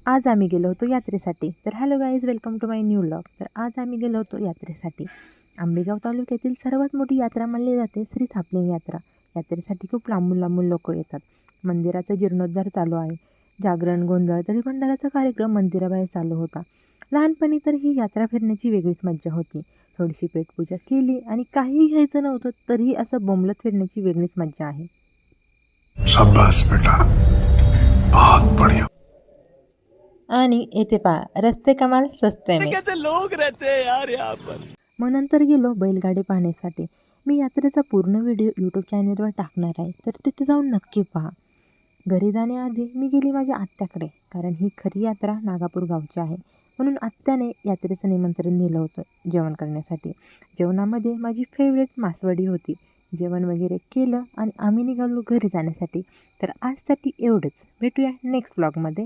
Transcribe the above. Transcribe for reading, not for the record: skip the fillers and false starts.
आज आम्ही गेलो होतो यात्रेसाठी. तर hello guys, welcome to my new vlog. तर आज आम्ही गेलो होतो यात्रेसाठी. आंबेगाव तालुक्यातील सर्वात मोठी यात्रा मानली जाते श्री थापलिंग यात्रा. यात्रेसाठी खूप लांबून लांबून लोक येतात. मंदिराचा जीर्णोद्धार चालू आहे. जागरण, गोंधळ तरी भंडाराचा कार्यक्रम मंदिराबाहेर चालू होता. लहानपणी तर ही यात्रा फिरण्याची वेगळीच मज्जा होती. थोडीशी पेटपूजा केली आणि काहीही घ्यायचं नव्हतं तरीही असं बोंबलत फिरण्याची वेगळीच मज्जा आहे. शाबाश बेटा, बहुत बढ़िया. आणि येथे पहा, रस्ते कमाल सस्ते में. कैसे लोग रहते हैं यार यहाँ पर. मग नंतर गेलो बैलगाडी पाहण्यासाठी. मी यात्रेचा पूर्ण व्हिडिओ यूट्यूब चॅनलवर टाकणार आहे, तर तिथे जाऊन नक्की पहा. घरी जाण्याआधी मी गेली माझ्या आत्याकडे, कारण ही खरी यात्रा नागापूर गावची आहे. म्हणून आत्याने यात्रेचं निमंत्रण दिलं होतं जेवण करण्यासाठी. जेवणामध्ये माझी फेवरेट मासवडी होती. जेवण वगैरे केलं आणि आम्ही निघालो घरी जाण्यासाठी. तर आजसाठी एवढंच. भेटूया नेक्स्ट व्लॉगमध्ये.